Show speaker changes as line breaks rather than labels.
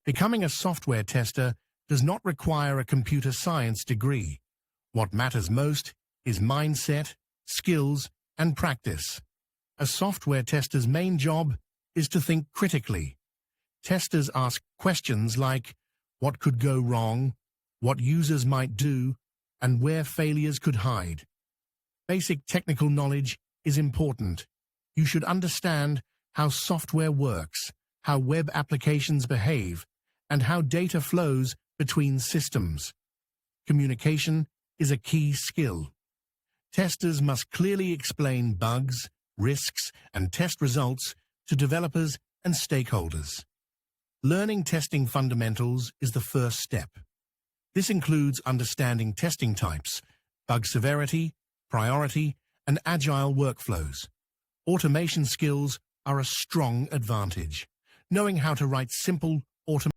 Becoming a software tester does not require a computer science degree. What matters most is mindset, skills, and practice. A software tester's main job is to think critically. Testers ask questions like, what could go wrong, what users might do, and where failures could hide. Basic technical knowledge is important. You should understand how software works, how web applications behave, and how data flows between systems. Communication is a key skill. Testers must clearly explain bugs, risks, and test results to developers and stakeholders. Learning testing fundamentals is the first step. This includes understanding testing types, bug severity, priority, and agile workflows. Automation skills are a strong advantage. Knowing how to write simple automation